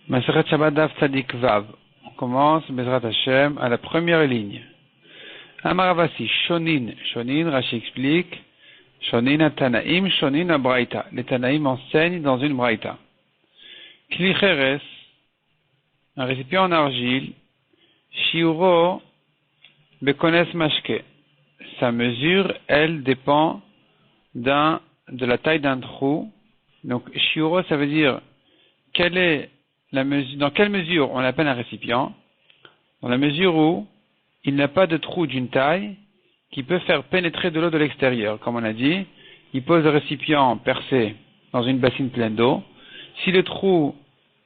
Masechet Shabbat Daf Tzadik Vav. On commence, Bezrat Hashem, à la première ligne. Amaravasi, Shonin. Shonin, Rashi explique, Shonin a Tanaim, Shonin a Braïta. Les Tanaïm enseignent dans une Braïta. Kli Cheres, un récipient en argile, Shiuro, Bekones Mashke. Sa mesure, elle, dépend de la taille d'un trou. Donc, Shiuro, ça veut dire, quelle est la mesure, dans quelle mesure on appelle un récipient? Dans la mesure où il n'a pas de trou d'une taille qui peut faire pénétrer de l'eau de l'extérieur. Comme on a dit, il pose le récipient percé dans une bassine pleine d'eau. Si le trou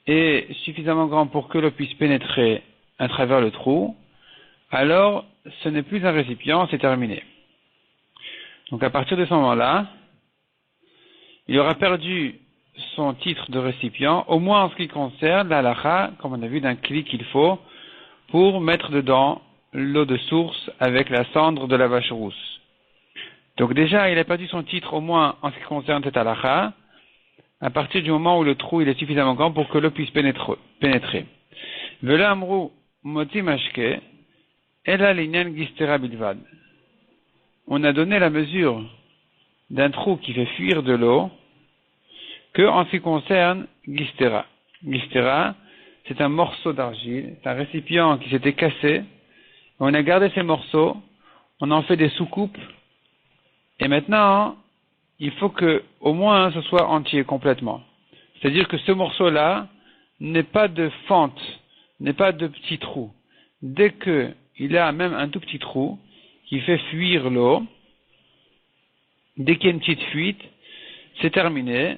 est suffisamment grand pour que l'eau puisse pénétrer à travers le trou, alors ce n'est plus un récipient, c'est terminé. Donc à partir de ce moment-là, il aura perdu son titre de récipient, au moins en ce qui concerne la halakha, comme on a vu, d'un kli qu'il faut pour mettre dedans l'eau de source avec la cendre de la vache rousse. Donc déjà, il a perdu son titre, au moins en ce qui concerne cette halakha, à partir du moment où le trou il est suffisamment grand pour que l'eau puisse pénétrer. Vela amrou moti mashke, ela linyan gistera bilvad. On a donné la mesure d'un trou qui fait fuir de l'eau que en ce qui concerne Gistera. Gistera, c'est un morceau d'argile, c'est un récipient qui s'était cassé, on a gardé ces morceaux, on en fait des soucoupes, et maintenant, il faut que, au moins, ce soit entier, complètement. C'est-à-dire que ce morceau-là n'est pas de fente, n'est pas de petit trou. Dès qu'il a même un tout petit trou, qui fait fuir l'eau, dès qu'il y a une petite fuite, c'est terminé.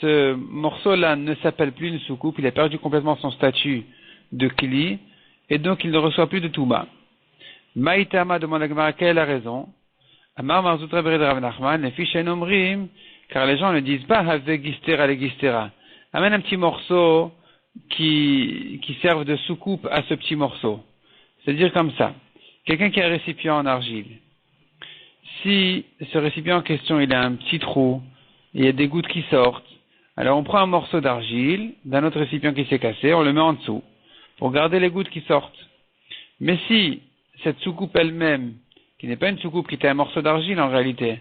Ce morceau-là ne s'appelle plus une soucoupe, il a perdu complètement son statut de kli, et donc il ne reçoit plus de touma. Maïtama demande à Gemara quelle est la raison. Amar Marzutra Bered Rav Nachman, les fiches omrim, car les gens ne disent pas avec gistera les gistera. Amène un petit morceau qui serve de soucoupe à ce petit morceau. C'est-à-dire comme ça. Quelqu'un qui a un récipient en argile. Si ce récipient en question, il a un petit trou, il y a des gouttes qui sortent, alors on prend un morceau d'argile d'un autre récipient qui s'est cassé, on le met en dessous, pour garder les gouttes qui sortent. Mais si cette soucoupe elle-même, qui n'est pas une soucoupe, qui était un morceau d'argile en réalité,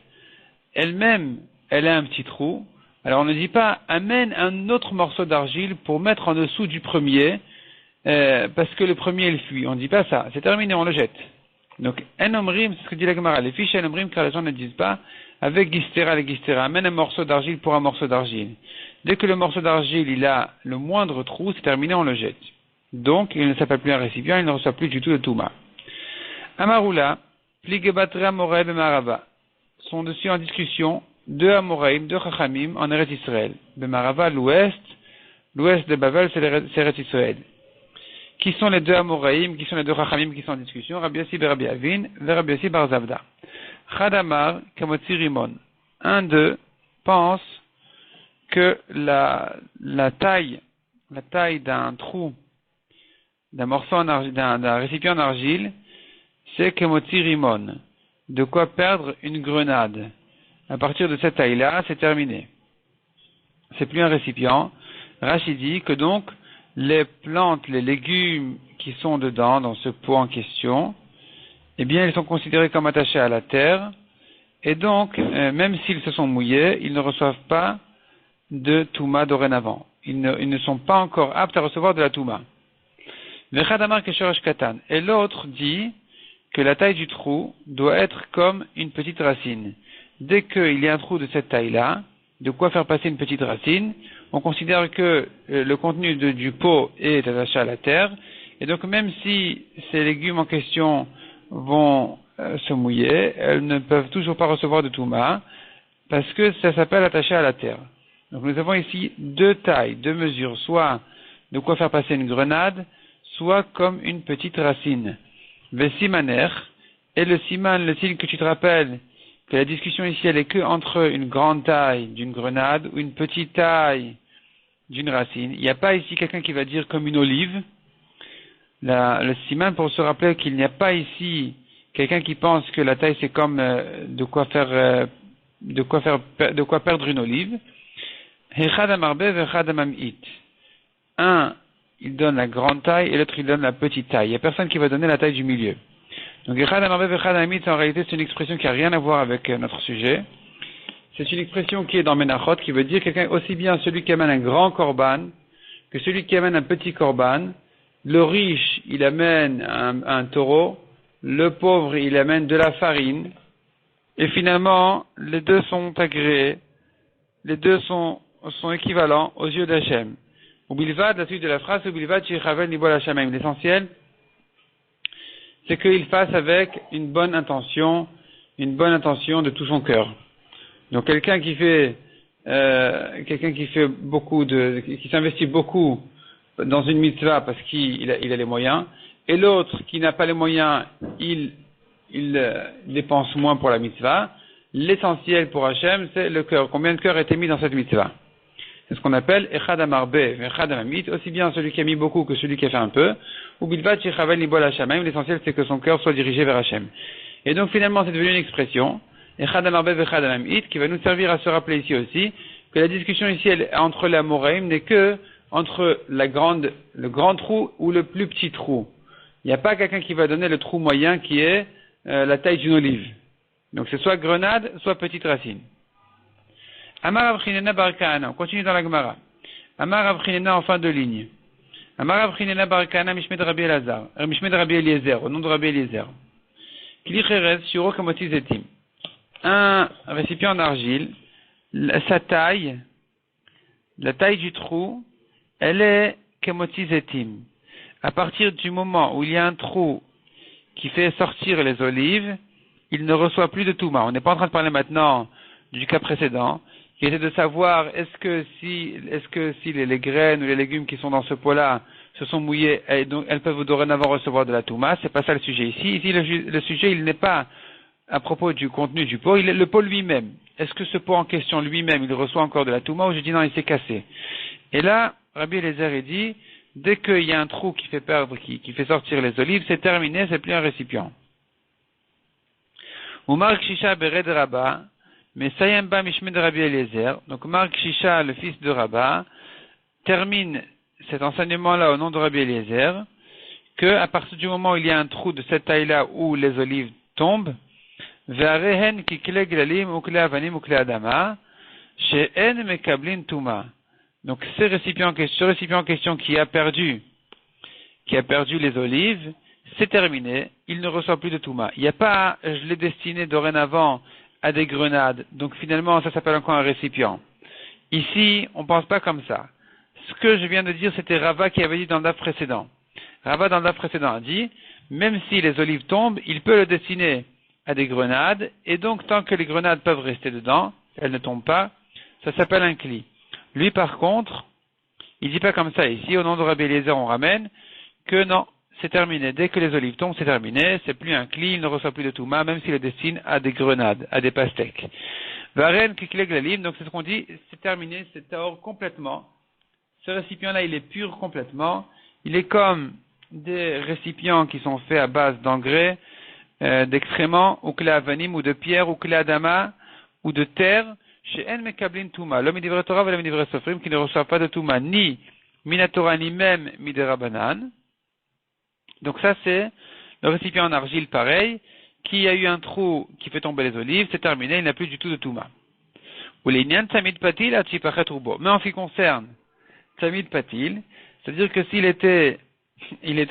elle-même, elle a un petit trou, alors on ne dit pas, amène un autre morceau d'argile pour mettre en dessous du premier, parce que le premier il fuit. On ne dit pas ça, c'est terminé, on le jette. Donc, en omrim, c'est ce que dit la Gemara. Les fiches en omrim, car les gens ne disent pas, avec gistera, les gistera, amène un morceau d'argile pour un morceau d'argile. Dès que le morceau d'argile, il a le moindre trou, c'est terminé, on le jette. Donc, il ne s'appelle plus un récipient, il ne reçoit plus du tout de touma. Amaroula, pligebatra moraïb et marava, sont dessus en discussion, deux amoraïm, deux chachamim, en Eretz Israël. Bemarava, l'ouest de Babel, c'est Eretz Israël. Qui sont les deux Amoraïm, qui sont les deux Chachamim qui sont en discussion, Rabbi Yossi et Rabbi Avin, et Rabbi Yossi bar Zavda. Chadamar, Kamotzi Rimon. Un d'eux pense que la taille d'un trou, d'un morceau en argile, d'un récipient en argile, c'est Kamotzi Rimon. De quoi perdre une grenade. À partir de cette taille-là, c'est terminé. C'est plus un récipient. Rashi dit que donc, les plantes, les légumes qui sont dedans, dans ce pot en question, eh bien, ils sont considérés comme attachés à la terre, et donc, même s'ils se sont mouillés, ils ne reçoivent pas de touma dorénavant. Ils ne sont pas encore aptes à recevoir de la touma. Et l'autre dit que la taille du trou doit être comme une petite racine. Dès qu'il y a un trou de cette taille-là, de quoi faire passer une petite racine, on considère que le contenu du pot est attaché à la terre, et donc même si ces légumes en question vont se mouiller, elles ne peuvent toujours pas recevoir de touma, parce que ça s'appelle attaché à la terre. Donc nous avons ici deux tailles, deux mesures, soit de quoi faire passer une grenade, soit comme une petite racine. Vesimaner, et le siman, le signe que tu te rappelles, que la discussion ici elle est que entre une grande taille d'une grenade ou une petite taille d'une racine. Il n'y a pas ici quelqu'un qui va dire comme une olive. Le siman pour se rappeler qu'il n'y a pas ici quelqu'un qui pense que la taille c'est comme de quoi perdre une olive. Un il donne la grande taille et l'autre, il donne la petite taille. Il n'y a personne qui va donner la taille du milieu. Donc, Echad Amarbev, Echad Amit, en réalité, c'est une expression qui n'a rien à voir avec notre sujet. C'est une expression qui est dans Menachot, qui veut dire quelqu'un aussi bien celui qui amène un grand korban que celui qui amène un petit korban. Le riche, il amène un taureau. Le pauvre, il amène de la farine. Et finalement, les deux sont agréés. Les deux sont équivalents aux yeux d'Hachem. Ubilvad, la suite de la phrase, Ubilvad, Shichavel, Nibol Hachamim. L'essentiel, c'est qu'il fasse avec une bonne intention de tout son cœur. Donc quelqu'un qui fait qui s'investit beaucoup dans une mitzvah parce qu'il a les moyens, et l'autre qui n'a pas les moyens, il dépense moins pour la mitzvah. L'essentiel pour Hachem, c'est le cœur. Combien de cœur a été mis dans cette mitzvah? C'est ce qu'on appelle Echad Amarbe, Echad Amamit, aussi bien celui qui a mis beaucoup que celui qui a fait un peu. Ou Bilvat Shechavel Nibol Hachamim, l'essentiel c'est que son cœur soit dirigé vers Hachem. Et donc finalement c'est devenu une expression, Echad Amarbe, Echad Amamit, qui va nous servir à se rappeler ici aussi que la discussion ici entre les Amoraïm n'est que entre le grand trou ou le plus petit trou. Il n'y a pas quelqu'un qui va donner le trou moyen qui est la taille d'une olive. Donc c'est soit grenade, soit petite racine. Amar Avchinena Barkana, on continue dans la Gemara. Amar Avchinena en fin de ligne. Amar Avchinena Barkana Mishmed Rabbi Eliezer, au nom de Rabbi Eliezer. Kli Cherez Shuro Kamoti Zetim. Un récipient en argile, sa taille, la taille du trou, elle est Kamoti Zetim. À partir du moment où il y a un trou qui fait sortir les olives, il ne reçoit plus de Touma. On n'est pas en train de parler maintenant du cas précédent, qui était de savoir est-ce que si les graines ou les légumes qui sont dans ce pot-là se sont mouillés, et donc elles peuvent dorénavant recevoir de la Touma. C'est pas ça le sujet ici. Ici, le sujet, il n'est pas à propos du contenu du pot, il est le pot lui-même. Est-ce que ce pot en question lui-même, il reçoit encore de la Touma, ou je dis non, il s'est cassé. Et là, Rabbi Eliezer dit, dès qu'il y a un trou qui fait sortir les olives, c'est terminé, c'est plus un récipient. Ou Mark Shisha Bered Rabba, mais Sayemba Mishmed Rabbi Eliezer, donc Mark Shisha, le fils de Rabba, termine cet enseignement-là au nom de Rabbi Eliezer, que à partir du moment où il y a un trou de cette taille-là où les olives tombent, Ve'arehen ki kle glalim ou kle avanim ou kle adama, she'en mekablin tuma. Donc ce récipient en question qui a perdu les olives, c'est terminé, il ne reçoit plus de Touma. Il n'y a pas, je l'ai destiné dorénavant à des grenades, donc finalement ça s'appelle encore un récipient. Ici, on ne pense pas comme ça. Ce que je viens de dire, c'était Rava qui avait dit dans le daf précédent. Rava dans le daf précédent a dit, même si les olives tombent, il peut le destiner à des grenades, et donc tant que les grenades peuvent rester dedans, elles ne tombent pas, ça s'appelle un cli. Lui par contre, il dit pas comme ça ici, au nom de Rabbi Eliezer on ramène, que non, c'est terminé. Dès que les olives tombent, c'est terminé, c'est plus un cli, il ne reçoit plus de touma, même s'il le destine à des grenades, à des pastèques. Varen kikle glalim, donc c'est ce qu'on dit, c'est terminé, c'est taor complètement. Ce récipient-là, il est pur complètement. Il est comme des récipients qui sont faits à base d'engrais, d'excréments, ou clé avanim, ou de pierre, ou clé adama, ou de terre, chez En Mekablin Touma, l'homme d'Ivre Torah et l'homme d'Ivre Sofrim qui ne reçoit pas de Touma, ni Minatora, ni même Miderabanan. Donc ça c'est le récipient en argile pareil, qui a eu un trou qui fait tomber les olives, c'est terminé, il n'a plus du tout de Touma. Ou les Nyan Tamid Patil à Tzipachet Rubo. Mais en ce qui concerne Tamid Patil, c'est-à-dire que s'il était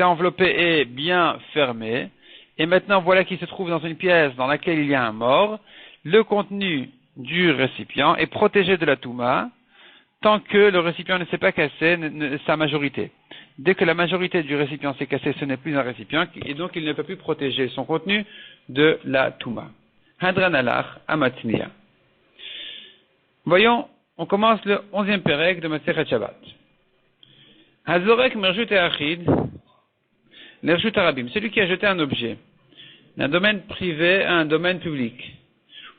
enveloppé et bien fermé, et maintenant voilà qu'il se trouve dans une pièce dans laquelle il y a un mort, le contenu du récipient est protégé de la Touma tant que le récipient ne s'est pas cassé, sa majorité. Dès que la majorité du récipient s'est cassé, ce n'est plus un récipient et donc il ne peut plus protéger son contenu de la Touma. Hadran alach amatniya. Voyons, on commence le 11e pérec de Masechet Shabbat. Hazorek merjut achid, nerjut arabim, celui qui a jeté un objet d'un domaine privé à un domaine public.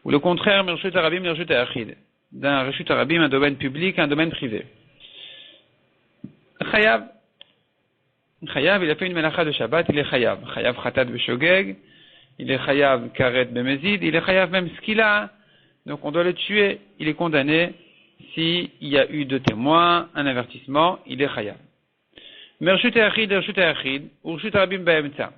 Ou le contraire, merjut arabim, nerjut achid, d'un reshut arabim, un domaine public à un domaine privé. Chayav, il a fait une melacha de Shabbat, il est chayav. Chayav chatat b'shogeg, il est chayav karet b'mezid, il est chayav même skila, donc on doit le tuer, il est condamné s'il y a eu 2 témoins, un avertissement, il est chayav. Mershut Achid, Reshut Achid, ou Reshut Rabim Baemtsa.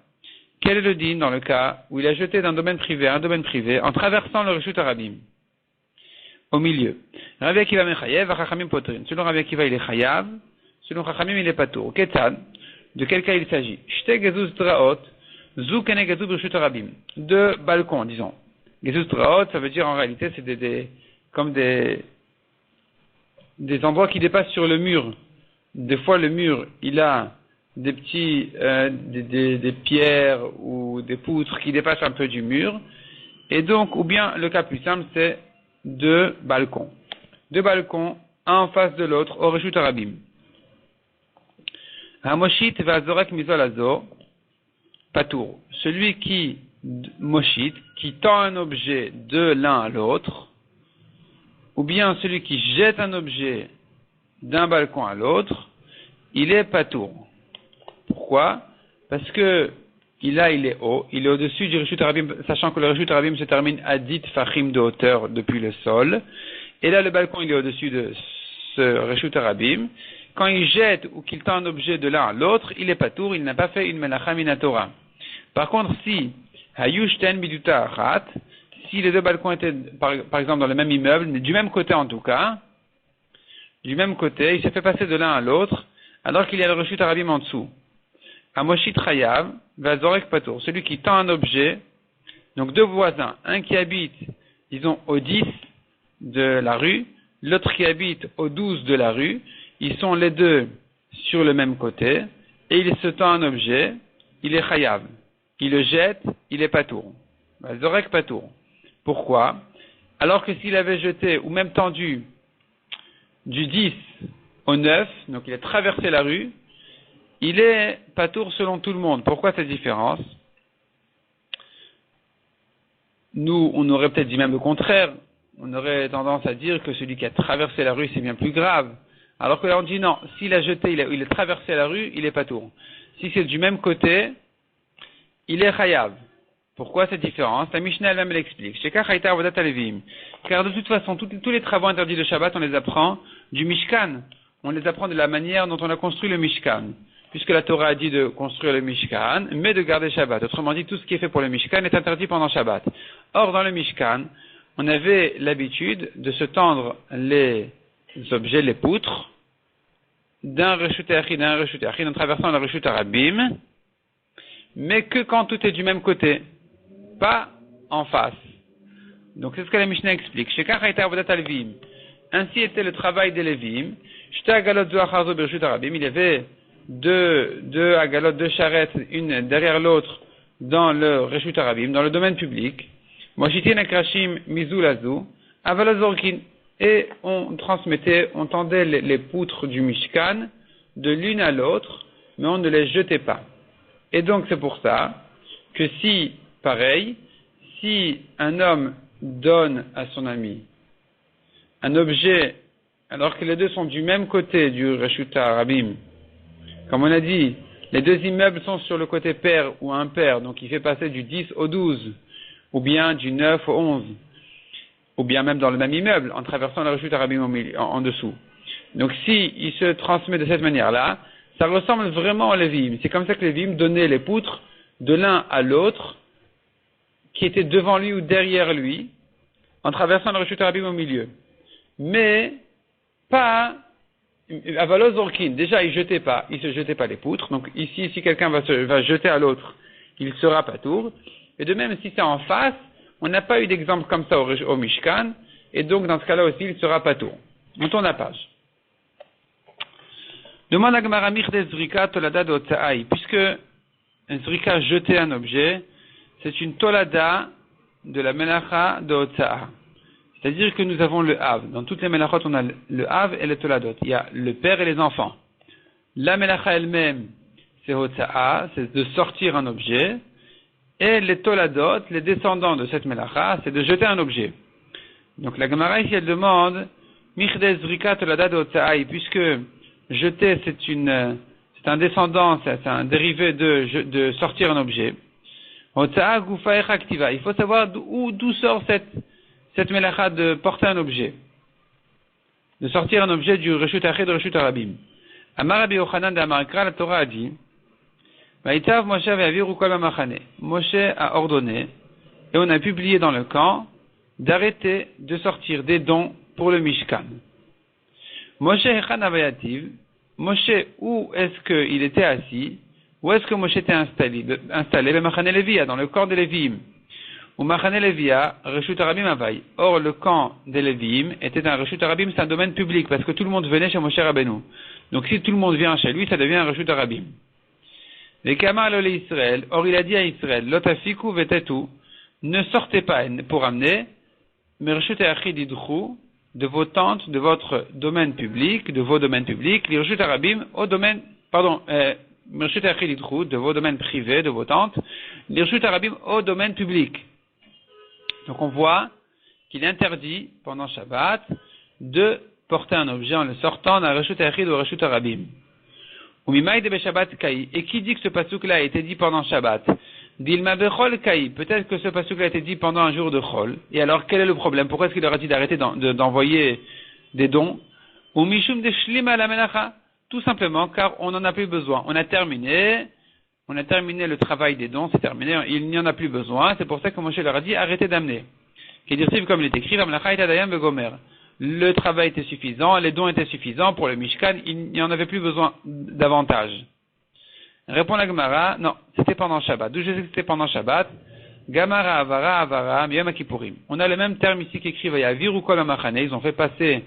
Quel est le din dans le cas où il a jeté d'un domaine privé à un domaine privé en traversant le Reshut Rabim? Au milieu. Rabbi Akiva Mechayev, Chachamim Potrin. Selon Rabbi Akiva, il est Chayav. Selon Chachamim, il est Patour. Ketan. De quel cas il s'agit? Shte Gezuz Traot, Zu Kene Gezuz Reshut Rabim. Deux balcons, disons. Gezuz Traot, ça veut dire en réalité, c'est comme des endroits qui dépassent sur le mur. Des fois, le mur, il a des petits, des pierres ou des poutres qui dépassent un peu du mur. Et donc, ou bien, le cas plus simple, c'est deux balcons. Deux balcons, un en face de l'autre, au Reshut Rabim. Hamoshit vazorek mizolazo, patour. Celui qui moshit, qui tend un objet de l'un à l'autre, ou bien celui qui jette un objet d'un balcon à l'autre, il est patour. Pourquoi? Parce que il est haut, il est au-dessus du Reshut Rabim, sachant que le Reshut Rabim se termine à 10 fachim de hauteur depuis le sol. Et là, le balcon, il est au-dessus de ce Reshut Rabim. Quand il jette ou qu'il tend un objet de l'un à l'autre, il est patour, il n'a pas fait une melacha minatora. Par contre, si hayushten biduta achat, si les deux balcons étaient, par exemple, dans le même immeuble, mais du même côté en tout cas, du même côté, il s'est fait passer de l'un à l'autre, alors qu'il y a le Reshut Rabim en dessous. Amoshit Chayav, Vazorek Patour, celui qui tend un objet, donc deux voisins, un qui habite, disons, au 10 de la rue, l'autre qui habite au 12 de la rue, ils sont les deux sur le même côté, et il se tend un objet, il est Chayav. Il le jette, il est Patour. Vazorek Patour. Pourquoi? Alors que s'il avait jeté, ou même tendu, du 10 au 9, donc il a traversé la rue, il est patour selon tout le monde. Pourquoi cette différence? Nous, on aurait peut-être dit même le contraire. On aurait tendance à dire que celui qui a traversé la rue, c'est bien plus grave. Alors que là, on dit non, s'il a jeté, il a traversé la rue, il est patour. Si c'est du même côté, il est chayav. Pourquoi cette différence? La Mishnah elle-même l'explique. Car de toute façon, tous les travaux interdits de Shabbat, on les apprend du Mishkan. On les apprend de la manière dont on a construit le Mishkan. Puisque la Torah a dit de construire le Mishkan, mais de garder Shabbat. Autrement dit, tout ce qui est fait pour le Mishkan est interdit pendant Shabbat. Or, dans le Mishkan, on avait l'habitude de se tendre les objets, les poutres, d'un Reshut Achid à un Reshut Achid, en traversant le Reshut Rabim, mais que quand tout est du même côté, pas en face. Donc, c'est ce que la Mishnah explique. Ainsi était le travail des Lévim. Il y avait deux agalotes, deux charrettes, une derrière l'autre, dans le Reshut Rabim, dans le domaine public. Et on transmettait, on tendait les poutres du Mishkan de l'une à l'autre, mais on ne les jetait pas. Et donc c'est pour ça que si un homme donne à son ami un objet, alors que les deux sont du même côté du Reshut Rabim, comme on a dit, les deux immeubles sont sur le côté pair ou impair, donc il fait passer du 10 au 12, ou bien du 9 au 11, ou bien même dans le même immeuble, en traversant le Reshut Rabim en dessous. Donc si il se transmet de cette manière-là, ça ressemble vraiment à Lévim. C'est comme ça que Lévim donnait les poutres de l'un à l'autre, qui était devant lui ou derrière lui, en traversant le Reshut Rabim au milieu. Mais pas Avalos Orkin. Déjà, il se jetait pas les poutres. Donc ici, si quelqu'un va jeter à l'autre, il sera patour. Et de même, si c'est en face, on n'a pas eu d'exemple comme ça au Mishkan, et donc dans ce cas-là aussi, il sera patour. On tourne la page. Demande à Gemara Mirde Zrika Tolada de Otsaï, puisque un Zrika jeter un objet, c'est une Tolada de la Melacha de Otsa'a. C'est-à-dire que nous avons le Hav. Dans toutes les Melachot, on a le Hav et le Toladot. Il y a le père et les enfants. La Melacha elle-même, c'est Otsa'a, c'est de sortir un objet. Et les Toladot, les descendants de cette Melacha, c'est de jeter un objet. Donc la Gemara ici, elle demande Mirde Zrika Tolada de Otsa'a, puisque jeter, c'est un descendant, c'est un dérivé de sortir un objet. Otsa'a Gufa Echaktiva. Il faut savoir d'où sort cette melacha de porter un objet, de sortir un objet du Reshut Achid, du Reshut Rabim. Amar Rabbi Yochanan de Amarkra, la Torah a dit, Vaïtav Moshe ve'aviru kol b'machane. Moshe a ordonné, et on a publié dans le camp, d'arrêter de sortir des dons pour le Mishkan. Moshe Hechan Avayativ, Moshe, où est-ce qu'il était assis? Où est-ce que Moshe était installé? Le Machane Levia, dans le camp des Lévi'im. Ou Machane Levia, Reshut Arabim Avay. Or, le camp des Lévi'im était un Reshut Arabim, c'est un domaine public, parce que tout le monde venait chez Moshe Rabbeinu. Donc, si tout le monde vient chez lui, ça devient un Reshut Arabim. Les Kamal Ole Israël, or il a dit à Israël, Lotafiku vetetu, ne sortez pas pour amener, Mershut Achid Idchou, de vos tentes, de votre domaine public, de vos domaines publics, l'Irshut Arabim, au domaine, Mershut Achid Idchou, de vos domaines privés, de vos tentes, l'Irshut Arabim, au domaine public. Donc on voit qu'il est interdit, pendant Shabbat, de porter un objet en le sortant d'un Reshut Achid ou Reshut Arabim. Et qui dit que ce pasuk-là a été dit pendant Shabbat? Dilma bechol kai. Peut-être que ce pasuk-là a été dit pendant un jour de chol. Et alors, quel est le problème? Pourquoi est-ce qu'il aurait dit d'arrêter d'envoyer des dons? Ou mishum de shlima la melacha. Tout simplement, car on n'en a plus besoin. On a terminé le travail des dons, c'est terminé, il n'y en a plus besoin. C'est pour ça que Moshe leur a dit, arrêtez d'amener. Qui dit, comme il est écrit, la melacha itadayam begomer. Le travail était suffisant, les dons étaient suffisants pour le Mishkan, il n'y en avait plus besoin davantage. Répond la Gemara, non, c'était pendant Shabbat. D'où je sais que c'était pendant Shabbat? Gamara avara miyom kippurim. On a le même terme ici qu'écrit Vayaviru kol hamachane. Ils ont fait passer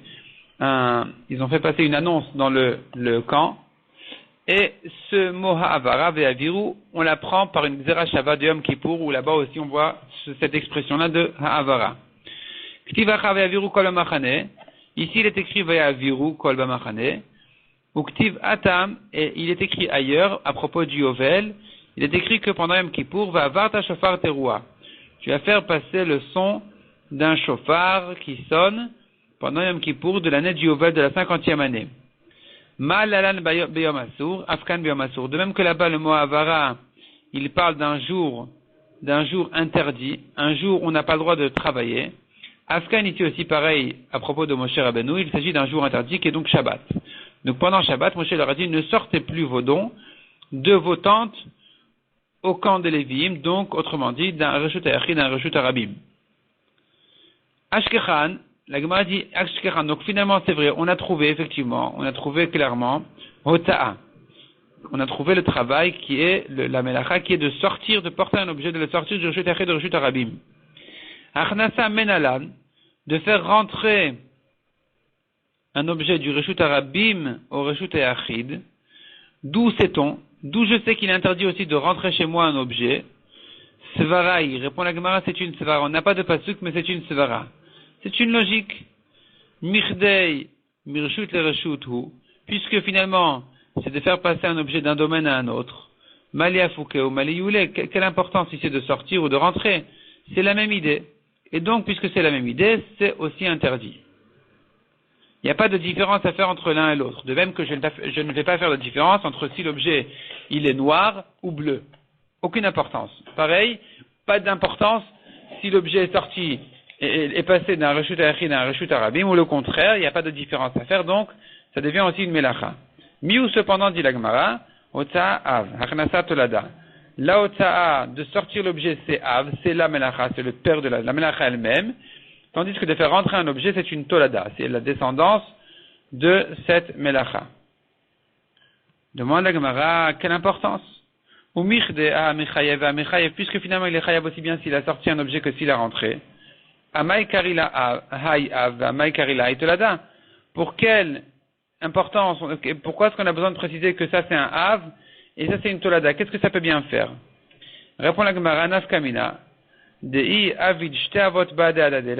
une annonce dans le camp. Et ce mot ha'avara Vayaviru, on l'apprend par une Xera Shabbat de Yom Kippour, où là-bas aussi on voit cette expression-là de ha'avara. Ktivacha Vayaviru kol hamachane. Ici il est écrit Vayaviru kol bamachane. Ou Ktiv Atam, et il est écrit ailleurs, à propos du Yovel, il est écrit que pendant Yom Kippour, va varta shofar teroua. Tu vas faire passer le son d'un shofar qui sonne pendant Yom Kippour de l'année du Yovel de la 50e année. Malalan beyom asur, afkan beyom asur. De même que là-bas, le mot avara, il parle d'un jour interdit, un jour où on n'a pas le droit de travailler. Afkan ici aussi pareil, à propos de Moshe Rabbeinu, il s'agit d'un jour interdit qui est donc Shabbat. Donc pendant Shabbat, Moshe leur a dit, ne sortez plus vos dons de vos tentes au camp des Lévi'im, donc autrement dit, d'un Reshut Hayachid, d'un Reshut Arabim. Ashkechan, la Gemara dit Ashkechan, donc finalement c'est vrai, on a trouvé clairement, Hota'a. On a trouvé le travail qui est, la melacha, qui est de sortir, de porter un objet, de le sortir du Reshut Hayachid, du Reshut Arabim. Achnasa menalan, de faire rentrer un objet du Reshut Arabim au Reshut Hayachid. D'où sait-on? D'où je sais qu'il est interdit aussi de rentrer chez moi un objet. Svara, il répond la Gemara, c'est une Svara. On n'a pas de pasuk, mais c'est une Svara. C'est une logique. Mirdei, mirshut le reshut hu. Puisque finalement, c'est de faire passer un objet d'un domaine à un autre. Maliafouke ou malioule, quelle importance ici de sortir ou de rentrer? C'est la même idée. Et donc, puisque c'est la même idée, c'est aussi interdit. Il n'y a pas de différence à faire entre l'un et l'autre. De même que je ne vais pas faire de différence entre si l'objet il est noir ou bleu. Aucune importance. Pareil, pas d'importance si l'objet est sorti et est passé d'un Reshut Hayachid à un Reshut Arabim, ou le contraire, il n'y a pas de différence à faire, donc ça devient aussi une melacha. Miou cependant, dit la Gemara, Otsa'a Av, Hachnasa Tolada. La Otsa'a, de sortir l'objet, c'est Av, c'est la melacha, c'est le père de la melacha elle-même. Tandis que de faire rentrer un objet, c'est une tolada, c'est la descendance de cette melacha. Demande la Gemara, quelle importance? Ou michde a mechayev, puisque finalement il est chayav aussi bien s'il a sorti un objet que s'il a rentré. Amay karila hay av, amay karila hay tolada. Pour quelle importance, pourquoi est-ce qu'on a besoin de préciser que ça c'est un av et ça c'est une tolada? Qu'est-ce que ça peut bien faire? Répond la Gemara, nafkamina. La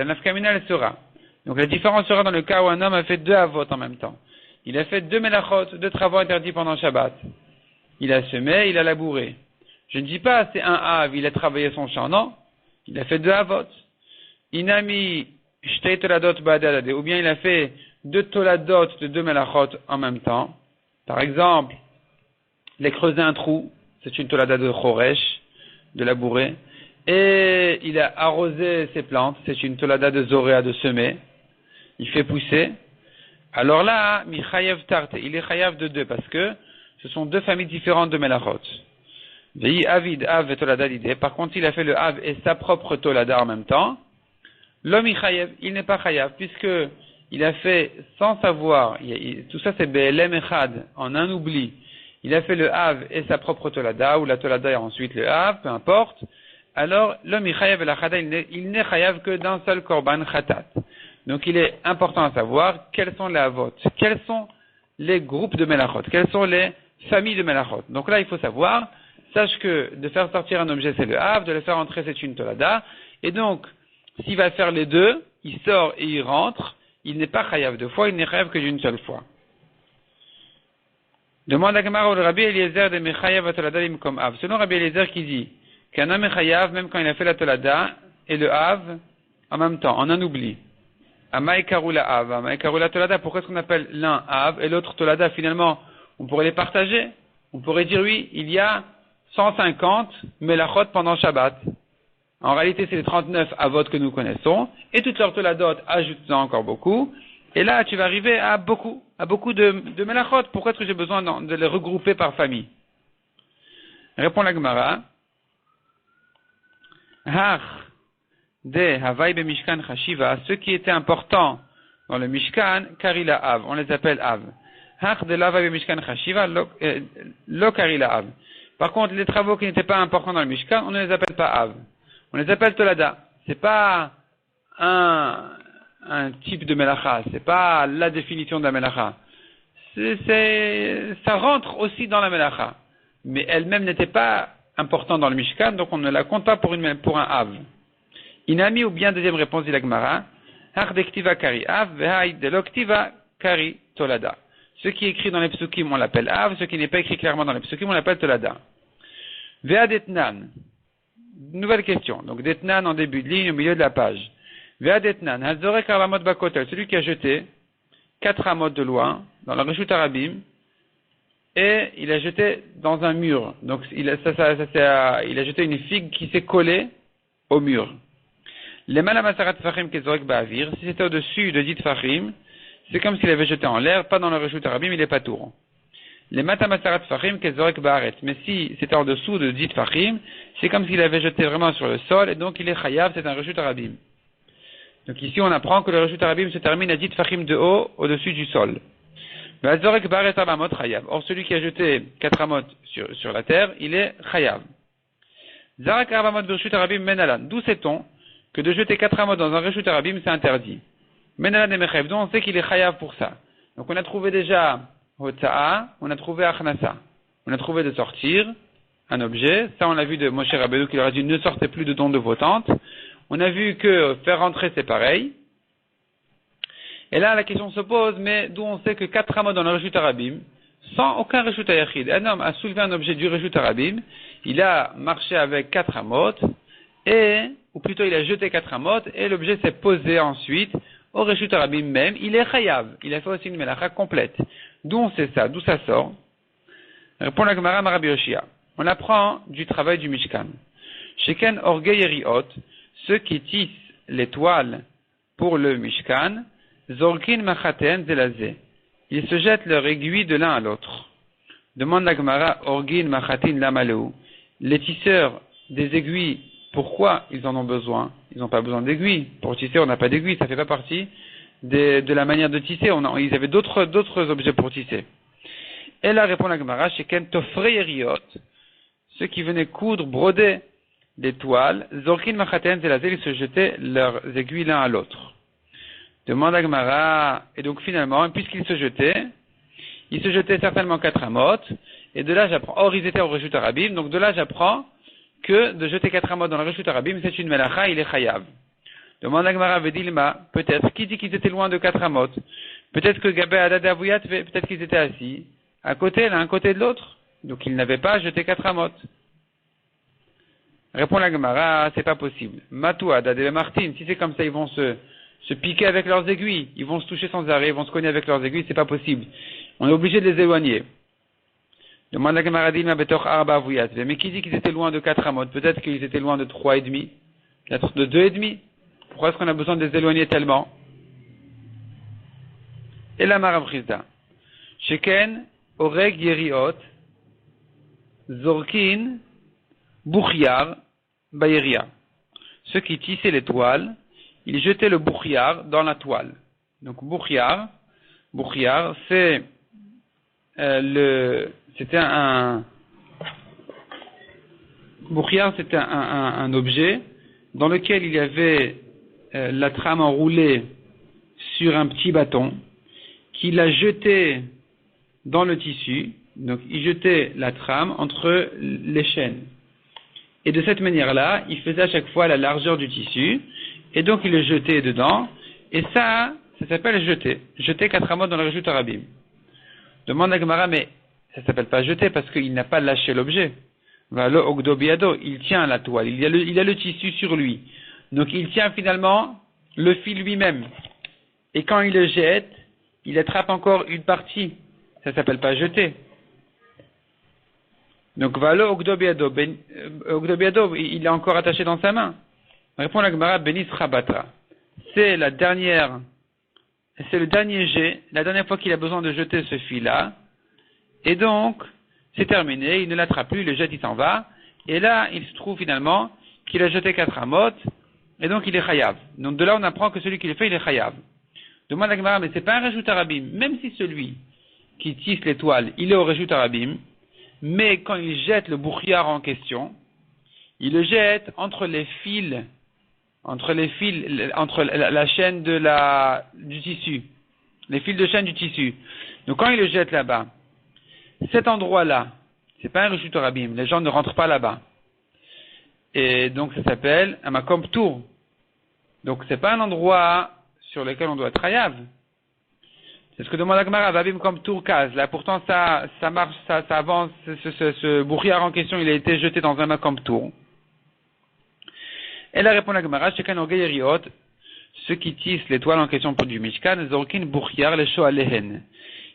nafkamina elle sera. Donc la différence sera dans le cas où un homme a fait deux avot en même temps. Il a fait deux melachot, deux travaux interdits pendant Shabbat. Il a semé, il a labouré. Je ne dis pas c'est un av, il a travaillé son champ, non. Il a fait deux avot. Inami shtei toladot ba'adadade, ou bien il a fait deux toladot de deux melachot en même temps. Par exemple, il a creusé un trou, c'est une tolada de choresh, de labourer. Et il a arrosé ses plantes, c'est une tolada de zoréa, de semer. Il fait pousser. Alors là, mi chayev tarte, il est chayav de deux, parce que ce sont deux familles différentes de melachot. Vei avid av et tolada l'idée. Par contre, il a fait le av et sa propre tolada en même temps. L'homme chayev, il n'est pas chayav, puisque il a fait sans savoir, tout ça c'est be'elem echad, en un oubli. Il a fait le av et sa propre tolada, ou la tolada et ensuite le av, peu importe. Alors, l'homme chayav et la chada, il n'est chayav que d'un seul korban khatat. Donc, il est important à savoir quels sont les avot, quels sont les groupes de melachot, quelles sont les familles de melachot. Donc là, il faut savoir, sache que de faire sortir un objet, c'est le av, de le faire entrer, c'est une tolada. Et donc, s'il va faire les deux, il sort et il rentre, il n'est pas chayav deux fois, il n'est chayav que d'une seule fois. Demande à Gemara au Rabbi Eliezer de Mechayav Tolada comme av. Selon Rabbi Eliezer qui dit qu'un homme est chayav même quand il a fait la tolada et le av en même temps, en un oubli. Amaïkaru la av, Amaïkaru la tolada, pourquoi est-ce qu'on appelle l'un av et l'autre tolada? Finalement, on pourrait les partager. On pourrait dire oui, il y a 150 melachot pendant Shabbat. En réalité, c'est les 39 avot que nous connaissons, et toutes leurs toladot ajoutent encore beaucoup, et là, tu vas arriver à beaucoup de melachot. Pourquoi est-ce que j'ai besoin de les regrouper par famille? Répond la Gemara. Hach de Havai be Mishkan Chashiva, ceux qui étaient importants dans le Mishkan, Karila Av, on les appelle Av. Hach de Havai be Mishkan Chashiva, lo Karila Av. Par contre, les travaux qui n'étaient pas importants dans le Mishkan, on ne les appelle pas Av. On les appelle Tolada. C'est pas un type de melacha, c'est pas la définition de la melacha. Ça rentre aussi dans la melacha. Mais elle-même n'était pas importante dans le Mishkan, donc on ne la compte pas pour un Av. Inami, ou bien deuxième réponse de la Gemara, Hach de Ktiva Kari Av, Vehai de Loktiva Kari Tolada. Ce qui est écrit dans les psukim, on l'appelle Av, ce qui n'est pas écrit clairement dans les psukim, on l'appelle Tolada. Veha Detnan. Nouvelle question. Donc, Detnan en début de ligne, au milieu de la page. Veha Detnan. Hazorek Arlamot Bakotel. Celui qui a jeté 4 amot de loin, dans la Reshut Arabim, et il a jeté dans un mur. Donc, il a jeté une figue qui s'est collée au mur. Les malamasarat fachim kezorek ba'avir. Si c'était au-dessus de 10 fachim, c'est comme s'il avait jeté en l'air, pas dans le Reshut Arabim, il est pas tour. Les matamasarat fachim kezorek ba'aret. Mais si c'était en dessous de 10 fachim, c'est comme s'il avait jeté vraiment sur le sol, et donc il est chayav, c'est un Reshut Arabim. Donc ici on apprend que le Reshut Arabim se termine à 10 fachim de haut, au-dessus du sol. Vazorek ba'aret abamot chayav. Or celui qui a jeté 4 amot sur la terre, il est chayav. Zarak abamot Reshut Arabim menalan. D'où sait-on que de jeter 4 amot dans un Reshut Arabim, c'est interdit? Menalan et mechayev. Donc on sait qu'il est chayav pour ça. Donc on a trouvé déjà Hotza'a, on a trouvé Achnasa. On a trouvé de sortir un objet. Ça, on l'a vu de Moshe Rabbeinu qui leur a dit ne sortez plus de dons de vos tentes. On a vu que faire rentrer, c'est pareil. Et là, la question se pose, mais d'où on sait que 4 amot dans le Reshut Arabim, sans aucun Reshut Hayachid. Un homme a soulevé un objet du Reshut Arabim, il a marché avec 4 amot, ou plutôt il a jeté 4 amot, et l'objet s'est posé ensuite au Reshut Arabim même. Il est chayav. Il a fait aussi une melacha complète. D'où on sait ça? D'où ça sort? Répond la Gemara Rabbi Yoshia. On apprend du travail du Mishkan. Sheken orgei yeriot, ceux qui tissent les toiles pour le Mishkan, zorkin machaten zelazé. Ils se jettent leurs aiguilles de l'un à l'autre. Demande la Gemara orgin machatin lamaleu. Les tisseurs des aiguilles, pourquoi ils en ont besoin? Ils n'ont pas besoin d'aiguilles. Pour tisser, on n'a pas d'aiguilles. Ça fait pas partie de la manière de tisser. Ils avaient d'autres objets pour tisser. Et là répond la Gemara, Sheken tofrei yeriot, ceux qui venaient coudre, broder des toiles, zorkin machaten zelazé, ils se jetaient leurs aiguilles l'un à l'autre. Demande à Gemara, et donc finalement, puisqu'ils se jetaient certainement 4 amot, et de là j'apprends, or ils étaient au Reshut Arabim, donc de là j'apprends que de jeter 4 amot dans le Reshut Arabim, c'est une melacha, il est chayav. Demande à Gemara, Vedilma, peut-être, qui dit qu'ils étaient loin de 4 amot? Peut-être que Gabé Hadad et Avouyat, peut-être qu'ils étaient assis, à côté, l'un à côté de l'autre, donc ils n'avaient pas jeté 4 amot. Répond la Gemara, c'est pas possible. Matou Hadad et Martin, si c'est comme ça, ils vont se piquer avec leurs aiguilles, ils vont se toucher sans arrêt, ils vont se cogner avec leurs aiguilles, c'est pas possible. On est obligé de les éloigner. Demande la Gemara Dilma Betor Arba Avouyat, mais qui dit qu'ils étaient loin de 4 amot? Peut-être qu'ils étaient loin de 3,5, peut-être de 2,5. Pourquoi est-ce qu'on a besoin de les éloigner tellement? Et la marabrizda. Sheken, oreg yeriot, zorkin, bouchiar, bayeria. Ceux qui tissaient les toiles, ils jetaient le bouchiar dans la toile. Donc bouchiar, c'est c'était un objet dans lequel il y avait la trame enroulée sur un petit bâton, qu'il a jeté dans le tissu. Donc il jetait la trame entre les chaînes. Et de cette manière-là, il faisait à chaque fois la largeur du tissu, et donc il le jetait dedans, et ça s'appelle jeter. Jeter 4 amot dans la Reshut Harabim. Demande à Gemara, mais ça s'appelle pas jeter parce qu'il n'a pas lâché l'objet. Valo ogdo biado, il tient la toile, il a le tissu sur lui. Donc il tient finalement le fil lui-même. Et quand il le jette, il attrape encore une partie. Ça s'appelle pas jeter. Donc valo ogdo biado, il est encore attaché dans sa main. Répond la Gemara, benis rabatra. C'est le dernier jet, la dernière fois qu'il a besoin de jeter ce fil-là. Et donc, c'est terminé, il ne l'attrape plus, il le jette, il s'en va. Et là, il se trouve finalement qu'il a jeté 4 amot, et donc il est chayav. Donc de là, on apprend que celui qui le fait, il est chayav. Demande à Gemara, mais c'est pas un Reshut Harabim. Même si celui qui tisse l'étoile, il est au Reshut Harabim, mais quand il jette le bouchiar en question, il le jette entre la chaîne du tissu, les fils de chaîne du tissu. Donc quand il le jette là-bas, cet endroit-là, c'est pas un Reshut Harabim, les gens ne rentrent pas là-bas. Et donc ça s'appelle un makom tour. Donc c'est pas un endroit sur lequel on doit être chayav. C'est ce que demande la Gemara, Vabim comme tour-kaz. Là pourtant ça marche, ça avance, ce bouchiar en question, il a été jeté dans un makom tour. Et là répond la Gemara, Shekan Orgeyeriot, ceux qui tissent l'étoile en question pour du Mishkan, Zorkin Bouchiar les Shoalehen.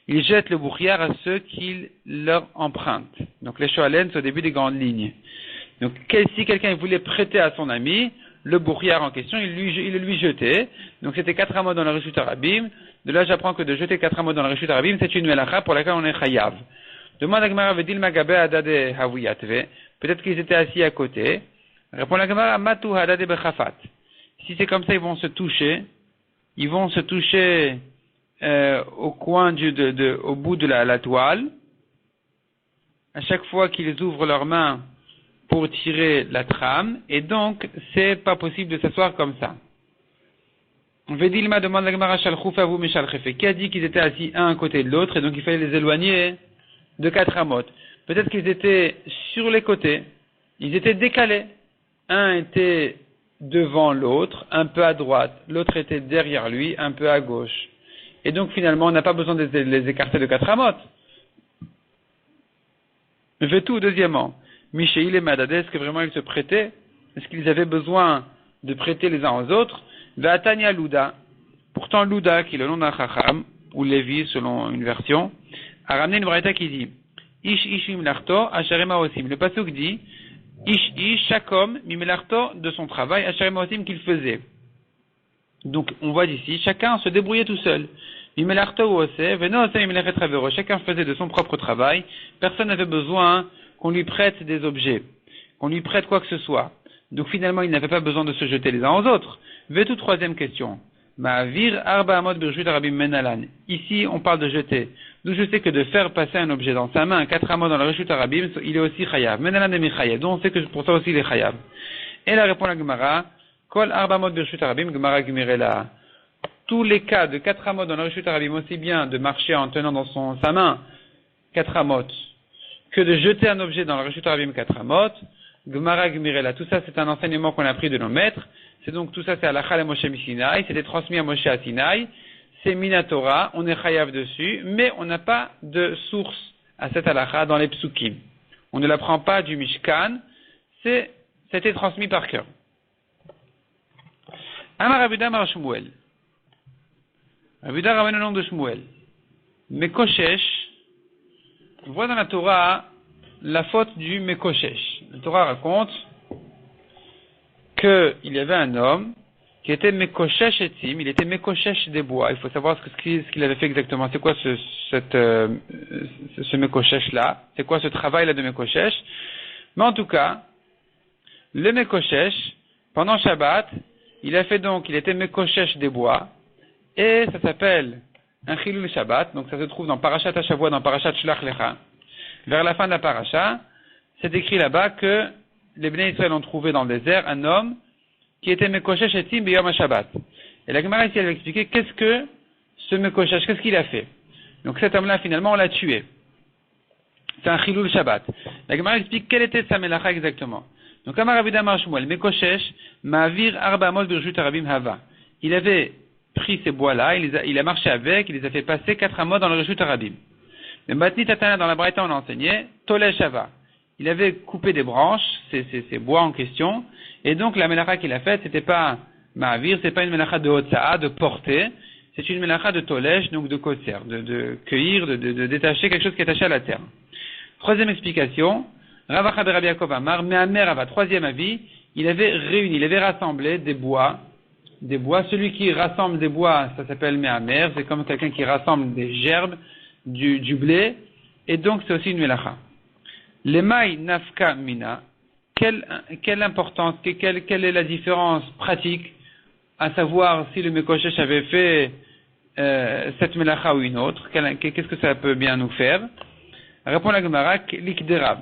Ils jettent le bouchiar à ceux qui leur empruntent. Donc les Shoalehen, c'est au début des grandes lignes. Donc si quelqu'un voulait prêter à son ami, le bouchiar en question, il le lui jetait. Donc c'était 4 amot dans la Reshut Harabim. De là j'apprends que de jeter 4 amot dans la Reshut Harabim, c'est une melacha pour laquelle on est chayav. Demande à Gemara, Vedil Magabe Adade Havuyatve. Peut-être qu'ils étaient assis à côté. Répond la Gemara, Matu Hadade Bechafat. Si c'est comme ça, ils vont se toucher au coin au bout de la toile. À chaque fois qu'ils ouvrent leurs mains pour tirer la trame, et donc c'est pas possible de s'asseoir comme ça. Vedilma demande la Gemara Shalchufavu Mishalchefe. Qui a dit qu'ils étaient assis un à côté de l'autre, et donc il fallait les éloigner de 4 amot. Peut-être qu'ils étaient sur les côtés, ils étaient décalés. Un était devant l'autre, un peu à droite, l'autre était derrière lui, un peu à gauche. Et donc finalement, on n'a pas besoin de les écarter de 4 amot. Vetou, deuxièmement, Mishéil et Madadé, est-ce que vraiment ils se prêtaient? Est-ce qu'ils avaient besoin de prêter les uns aux autres? Ve'atania Luda. Pourtant, Luda, qui est le nom d'un Chacham, ou Lévi, selon une version, a ramené une braïta qui dit Ish ishim larto, asharema osim. Le pasuk dit Ish, chaque homme, mimelarto de son travail, asharema osim qu'il faisait. Donc, on voit d'ici, chacun se débrouillait tout seul. Mimelarto ou ose, veno ose mimelechet ravero. Chacun faisait de son propre travail. Personne n'avait besoin qu'on lui prête des objets, qu'on lui prête quoi que ce soit. Donc, finalement, il n'avait pas besoin de se jeter les uns aux autres. Vetou, troisième question. Ma'avir arba amot birshut harabim menalan. Ici, on parle de jeter. D'où je sais que de faire passer un objet dans sa main, 4 amot dans la Reshut Harabim, il est aussi chayav. Menalan et michayav. Donc, on sait que pour ça aussi, il est chayav. Et là, répond la Gemara, Kol arba amot birshut harabim, Gemara Gemirela. Tous les cas de 4 amot dans la Reshut Harabim, aussi bien de marcher en tenant dans sa main 4 amot, que de jeter un objet dans la Reshut Harabim 4 amot, Gemara Gemirela. Tout ça, c'est un enseignement qu'on a pris de nos maîtres. C'est donc tout ça, c'est Halakha le Moshe Misinaï, c'était transmis à Moshe à Sinaï, c'est Minatora, on est chayav dessus, mais on n'a pas de source à cette Halakha dans les psukim. On ne l'apprend pas du Mishkan, c'était transmis par cœur. Amar Rabuda Mar Shmuel. Rabuda ramène le nom de Shmuel. Mekoshesh, on voit dans la Torah la faute du Mekoshesh. La Torah raconte qu'il y avait un homme qui était Mekoshesh etim, il était Mekoshesh des bois. Il faut savoir ce qu'il avait fait exactement. C'est quoi ce Mekoshesh-là? C'est quoi ce travail-là de Mekoshesh? Mais en tout cas, le Mekoshesh, pendant Shabbat, il était Mekoshesh des bois, et ça s'appelle un Chilul Shabbat, donc ça se trouve dans Parashat Hashavua, dans Parashat Shlach Lecha. Vers la fin de la Parasha, c'est écrit là-bas que les Bnei Israël ont trouvé dans le désert un homme qui était Mekoshesh etim b'yom ha-Shabbat. Et la Gemara ici, elle va expliquer qu'est-ce que ce Mekoshesh, qu'est-ce qu'il a fait. Donc cet homme-là, finalement, on l'a tué. C'est un Chilul Shabbat. La Gemara explique quelle était sa melacha exactement. Donc, Amar Rabbi Damar Shmuel, Mekoshesh, Ma'avir Arba Amot Birshut Arabim Hava. Il avait pris ces bois-là, il a marché avec, il les a fait passer 4 amot dans le Rishut Arabim. Mais Matni Tatana, dans la Braïta, on a enseigné, Tolesh Hava. Il avait coupé des branches, ces bois en question, et donc la melacha qu'il a faite, c'était pas Ma'avir, c'est pas une melacha de Hotza'a, de porter, c'est une melacha de Tolesh, donc de Kotser, de cueillir, de détacher quelque chose qui est attaché à la terre. Troisième explication, Ravacha de Rabbi Yaakov Amar, Me'amer Ava, troisième avis, il avait rassemblé des bois, celui qui rassemble des bois, ça s'appelle Me'amer, c'est comme quelqu'un qui rassemble des gerbes, du blé, et donc c'est aussi une melacha. L'emaï nafka mina, quelle importance, quelle est la différence pratique, à savoir si le Mekoshesh avait fait cette melacha ou une autre, qu'est-ce que ça peut bien nous faire? Répond la Gemara, l'ikderab.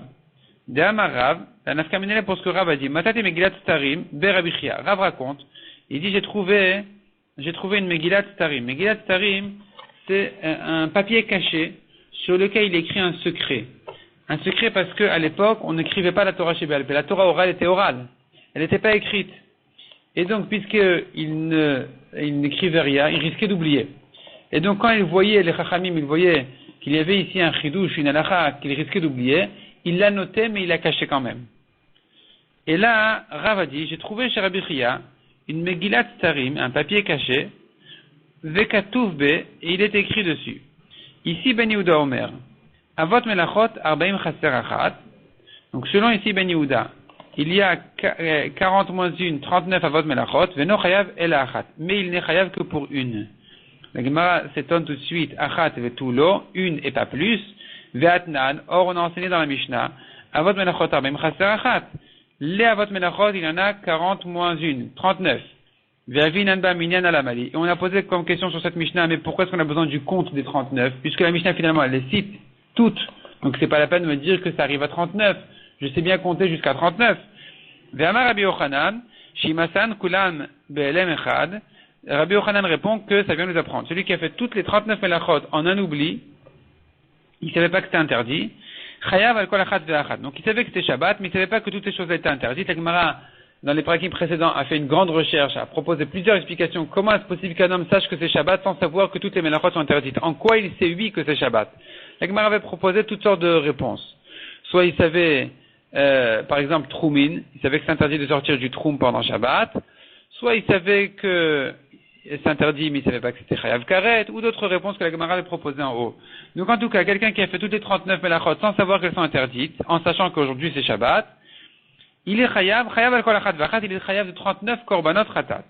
De Amarav, la nafka mina pour ce que Rav a dit, matate Megillat Starim, berabichia. Rav raconte, il dit j'ai trouvé une Megillat Starim. Megillat Starim, c'est un papier caché sur lequel il écrit un secret. Un secret parce qu'à l'époque, on n'écrivait pas la Torah chez Béal. La Torah orale était orale. Elle n'était pas écrite. Et donc, puisqu'il n'écrivait rien, il risquait d'oublier. Et donc, quand il voyait les Chachamim, il voyait qu'il y avait ici un chidouche, une halakha qu'il risquait d'oublier, il l'a noté, mais il l'a caché quand même. Et là, Rav a dit, j'ai trouvé chez Rabbi Chia une Megillat Starim, un papier caché, Vekatouf be, et il est écrit dessus. Ici, Ben Yehuda Omer. Avot melachot arbaim chaser achat. Donc, selon ici Ben Yehuda, il y a 40 moins 1, 39 avot melachot, veno chayav el achat. Mais il n'est chayav que pour une. La Gemara s'étonne tout de suite, achat vetulo, une et pas plus. Ve'atnan, or on a enseigné dans la Mishnah, avot melachot arbaim chaser achat. Les avot melachot, il y en a 40 moins 1, 39. Ve'avinanba minyan alamali. Et on a posé comme question sur cette Mishnah, mais pourquoi est-ce qu'on a besoin du compte des 39? Puisque la Mishnah finalement, elle les cite toutes. Donc c'est pas la peine de me dire que ça arrive à 39. Je sais bien compter jusqu'à 39. Ve'amar Rabbi Yochanan, shimasan kulan be'elem echad. Rabbi Yochanan répond que ça vient nous apprendre. Celui qui a fait toutes les 39 melachot en un oubli, il savait pas que c'était interdit. Chayav al kol achat ve'achat. Donc il savait que c'était Shabbat, mais il savait pas que toutes les choses étaient interdites. La Gemara, dans les prakim précédents, a fait une grande recherche, a proposé plusieurs explications. Comment est-ce possible qu'un homme sache que c'est Shabbat sans savoir que toutes les melachot sont interdites? En quoi il sait, oui, que c'est Shabbat? La Gemara avait proposé toutes sortes de réponses. Soit il savait, par exemple, Troumin, il savait que c'est interdit de sortir du Troum pendant Shabbat. Soit il savait que c'est interdit, mais il savait pas que c'était Chayav Karet, ou d'autres réponses que la Gemara avait proposées en haut. Donc en tout cas, quelqu'un qui a fait toutes les 39 melachot sans savoir qu'elles sont interdites, en sachant qu'aujourd'hui c'est Shabbat, il est Chayav al kol achat v'achat, il est Chayav de 39 korbanot ratat.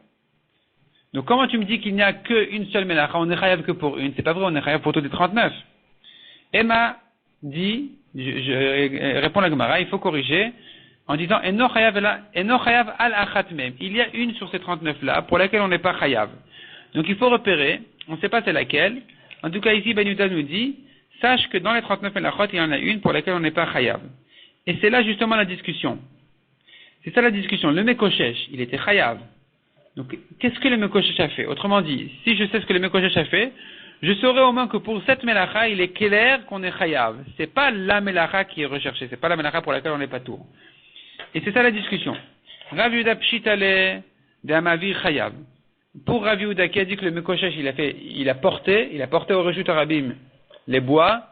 Donc comment tu me dis qu'il n'y a qu'une seule melacha, on est Chayav que pour une? C'est pas vrai, on est Chayav pour toutes les 39. Emma dit, je réponds à la Gemara, il faut corriger, en disant, Eno chayav al achat même. Il y a une sur ces 39 là, pour laquelle on n'est pas chayav. Donc il faut repérer, on ne sait pas c'est laquelle. En tout cas ici, Ben Yehuda nous dit, sache que dans les 39 melachot, il y en a une pour laquelle on n'est pas chayav. Et c'est là justement la discussion. C'est ça la discussion. Le Mekoshesh, il était chayav. Donc qu'est-ce que le Mekoshesh a fait? Autrement dit, si je sais ce que le Mekoshesh a fait, je saurais au moins que pour cette melacha, il est clair qu'on est chayav. C'est pas la melacha qui est recherchée, c'est pas la melacha pour laquelle on n'est pas tour. Et c'est ça la discussion. Rav Yehuda pshitale de Amavir chayav. Pour Rav Yehuda qui a dit que le Mekoshesh, il a porté au Reshut Arabim les bois.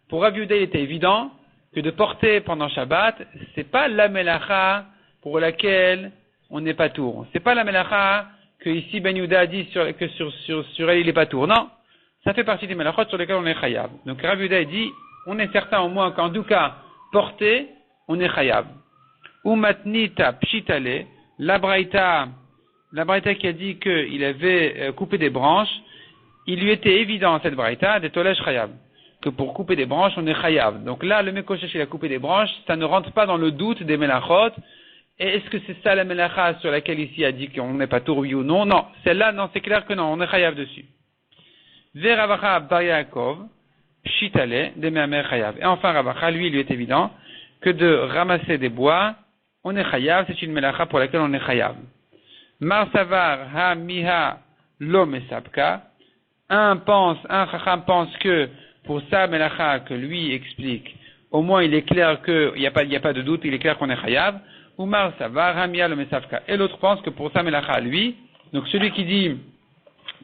Pour Rav Yehuda, il était évident que de porter pendant Shabbat, c'est pas la melacha pour laquelle on n'est pas tour. C'est pas la melacha que ici Ben Yehuda a dit que sur elle il est pas tour. Non. Ça fait partie des melachot sur lesquels on est chayav. Donc Rav Yehuda dit, on est certain au moins qu'en tout cas, porter, on est chayav. Ou matnita pshitale, la braïta la braïta qui a dit qu'il avait coupé des branches, il lui était évident, cette braïta, des tolesh chayav, que pour couper des branches, on est chayav. Donc là, le mekoshesh, il a coupé des branches, ça ne rentre pas dans le doute des melachot. Et est-ce que c'est ça la melacha sur laquelle ici a dit qu'on n'est pas tour, oui ou non? Non, celle-là, non, c'est clair que non, on est chayav dessus. Ve Ravacha bar Yaakov, shitale, de me'amer chayav. Et enfin, Ravacha, lui, il lui est évident que de ramasser des bois, on est chayav, c'est une melacha pour laquelle on est chayav. Mar savar ha miha lo mesapka. Un chacham pense que pour ça melacha que lui explique, au moins il est clair qu'il n'y a pas de doute, il est clair qu'on est chayav. Ou mar savar ha miha lo mesapka. Et l'autre pense que pour ça melacha lui, donc celui qui dit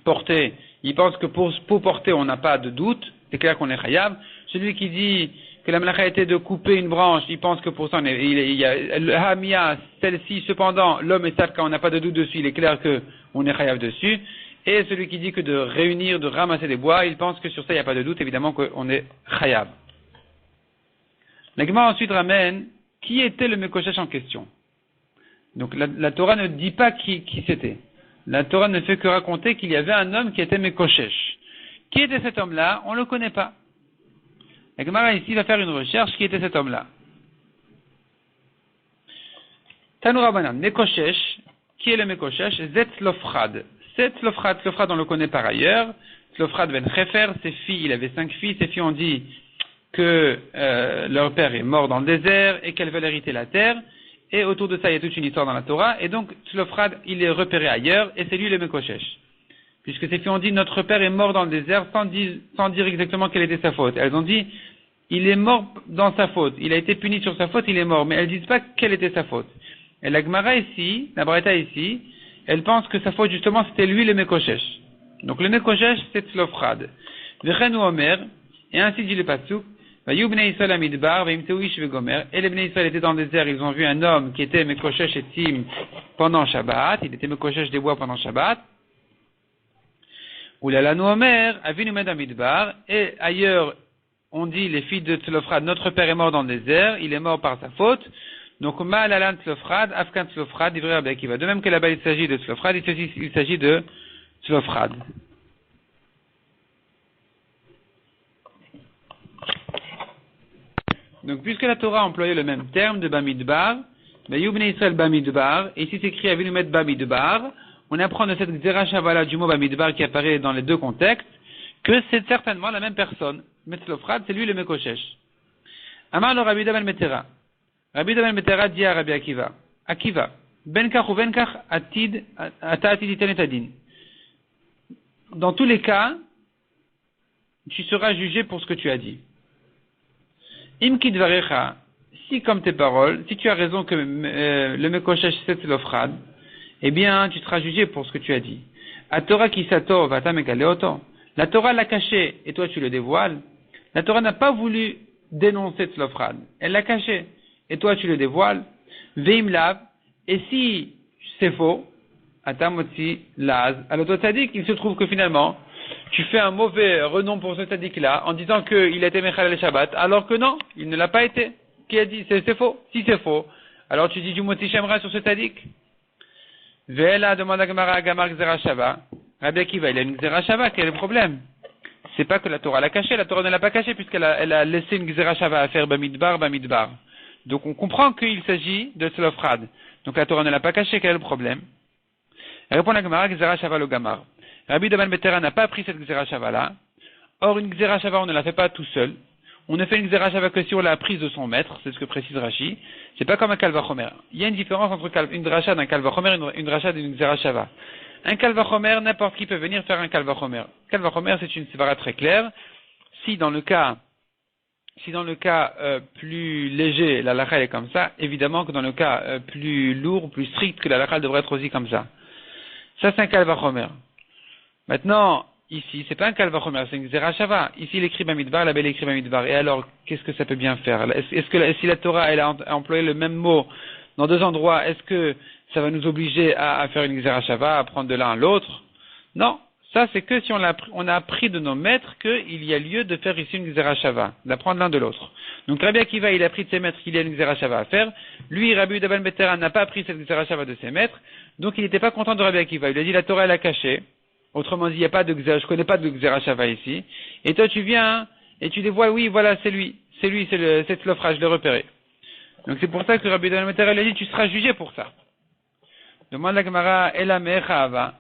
porter, il pense que pour porter on n'a pas de doute, c'est clair qu'on est chayav. Celui qui dit que la melacha était de couper une branche, il pense que pour ça il y a le hamia, celle-ci cependant, l'homme est safe quand on n'a pas de doute dessus, il est clair que on est chayav dessus. Et celui qui dit que de réunir, de ramasser des bois, il pense que sur ça il n'y a pas de doute, évidemment qu'on est chayav. La Gemara ensuite ramène qui était le mekoshesh en question. Donc la Torah ne dit pas qui c'était. La Torah ne fait que raconter qu'il y avait un homme qui était mekoshesh. Qui était cet homme-là? On ne le connaît pas. La Gemara ici va faire une recherche. Qui était cet homme-là? Tanoura Banan, Mekoshesh. Qui est le Mekoshesh? Zetzlofrad. Zetzlofrad, on le connaît par ailleurs. Tzlofrad ben Chefer, ses filles, il avait 5 filles. Ses filles ont dit que leur père est mort dans le désert et qu'elles veulent hériter la terre. Et autour de ça, il y a toute une histoire dans la Torah. Et donc, Tzlofrad, il est repéré ailleurs et c'est lui le Mekoshesh. Puisque ces filles ont dit, notre père est mort dans le désert sans dire exactement quelle était sa faute. Elles ont dit, il est mort dans sa faute. Il a été puni sur sa faute, il est mort. Mais elles disent pas quelle était sa faute. Et la Gemara ici, la Braïta ici, elle pense que sa faute justement c'était lui le Mekoshesh. Donc le Mekoshesh c'est Tzlofrad. V'chen ou Omer, et ainsi dit le Pasuk, Vayu bnei Yisrael amidbar, v'imteu ish vegomer. Et les bnei Yisrael étaient dans le désert, ils ont vu un homme qui était Mekoshesh et Tim pendant Shabbat. Il était Mekoshesh des bois pendant Shabbat. Oulalanu Omer, avinu med amidbar, et ailleurs, on dit, les filles de Tzlofrad, notre père est mort dans le désert, il est mort par sa faute. Donc, Ma'alalan Tzlofrad, Afkan Tzlofrad, Divrei Rabbi Akiva. De même que là-bas, il s'agit de Tzlofrad, il s'agit de Tzlofrad. Donc, puisque la Torah a employé le même terme de Bamidbar, Yubnei Israël Bamidbar, et ici c'est écrit Avinu met Bamidbar, on apprend de cette Gzera Shavala du mot Bamidbar qui apparaît dans les deux contextes, que c'est certainement la même personne. Tzlofrad, c'est lui le Mekoshesh. Amar le Rabbi Daban Metera. Rabbi Daban Metera dit à Rabbi Akiva, Akiva, benkach ou benkach atid, ata atid iten et adin. Dans tous les cas, tu seras jugé pour ce que tu as dit. Im kidvarecha, si comme tes paroles, si tu as raison que le Mekoshesh c'est Tzlofrad, eh bien, tu seras jugé pour ce que tu as dit. A Torah ki sato vata megaleoto. La Torah l'a caché et toi tu le dévoiles. La Torah n'a pas voulu dénoncer Tzlofrad. Elle l'a caché et toi tu le dévoiles. Veim lav. Et si c'est faux, atamotzi laz. Alors toi t'as dit qu'il se trouve que finalement, tu fais un mauvais renom pour ce tzaddik-là en disant qu'il a été Mechalel Shabbat, alors que non, il ne l'a pas été. Qui a dit c'est faux? Si c'est faux, alors tu dis du moti shemra sur ce tzaddik. Ve'ela demande à Gemara Gzera Shava. Rabbi Akiva, il a une Gzera Shava, quel est le problème? C'est pas que la Torah l'a caché, la Torah ne l'a pas caché puisqu'elle a laissé une Gzera Shava à faire Bamidbar. Donc on comprend qu'il s'agit de Tzlofrad. Donc la Torah ne l'a pas caché, quel est le problème? Elle répond à Gemara Gzera Shava le Gamar. Rabbi Daban Betera n'a pas pris cette Gzera Shava là. Or une Gzera Shava on ne la fait pas tout seul. On ne fait une Gzera Shava que si on l'a apprise de son maître, c'est ce que précise Rashi. C'est pas comme un Kal Vachomer. Il y a une différence entre une dracha d'un Kal Vachomer et une dracha d'une Gzera Shava. Un Kal Vachomer, n'importe qui peut venir faire un Kal Vachomer. Kal Vachomer, c'est une svara très claire. Si dans le cas plus léger, la halakha est comme ça, évidemment que dans le cas plus lourd, plus strict, que la halakha devrait être aussi comme ça. Ça, c'est un Kal Vachomer. Maintenant, ici, c'est pas un Kal Vachomer, c'est une Gzera Shava. Ici, il écrit Bamidbar, là-bas, il écrit Bamidbar. Et alors, qu'est-ce que ça peut bien faire? Est-ce que si la Torah, elle a employé le même mot dans deux endroits, est-ce que ça va nous obliger à faire une Gzera Shava, à prendre de l'un à l'autre? Non. Ça, c'est que si on a appris de nos maîtres qu'il y a lieu de faire ici une Xerashava, d'apprendre l'un de l'autre. Donc Rabbi Akiva, il a appris de ses maîtres qu'il y a une Xerashava à faire. Lui, Rabbi Yehuda ben Betera, n'a pas appris cette Xerashava de ses maîtres. Donc il n'était pas content de Rabbi Akiva. Il lui a dit la Torah, elle a caché. Autrement dit, il n'y a pas de Xerashava, je connais pas de Xerashava ici. Et toi, tu viens et tu dévoiles, oui, voilà, c'est lui, c'est cette Tzlofra, je l'ai repéré. Donc c'est pour ça que Rabbi Yehuda ben Betera lui a dit, tu seras jugé pour ça. Demande la Gemara, Ela Me'echava.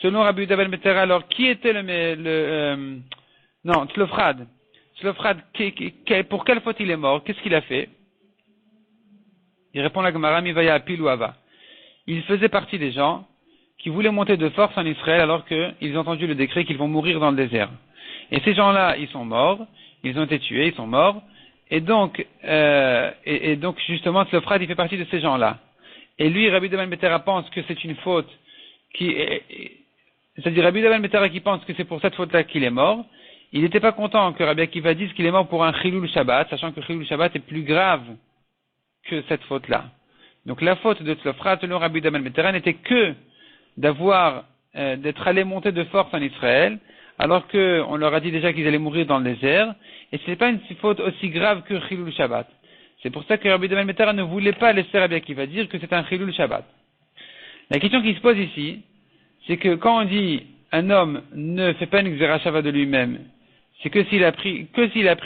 Selon Rabbi Yehuda ben Betera, alors qui était Tzlofrad. Tzlofrad, pour quelle faute il est mort? Qu'est-ce qu'il a fait? Il répond la Gemara, Mivaya Apil ou Ava. Il faisait partie des gens qui voulaient monter de force en Israël alors qu'ils ont entendu le décret qu'ils vont mourir dans le désert. Et ces gens-là, ils sont morts, ils ont été tués, ils sont morts, et donc justement, Tzlofrad, il fait partie de ces gens-là. Et lui, Rabbi Yehuda ben Betera pense que c'est une faute c'est-à-dire Rabbi Yehuda ben Betera qui pense que c'est pour cette faute-là qu'il est mort. Il n'était pas content que Rabbi Akiva dise qu'il est mort pour un Chilul Shabbat, sachant que Chilul Shabbat est plus grave que cette faute-là. Donc la faute de Tzlofrad, selon Rabbi Yehuda ben Betera, n'était que d'être allé monter de force en Israël, alors qu'on leur a dit déjà qu'ils allaient mourir dans le désert, et ce n'est pas une faute aussi grave que Chilul Shabbat. C'est pour ça que Rabbi Yehuda ben Betera ne voulait pas laisser Rabbi Akiva dire que c'est un Chilul Shabbat. La question qui se pose ici, c'est que quand on dit un homme ne fait pas une Xerashava de lui-même, c'est que s'il a pris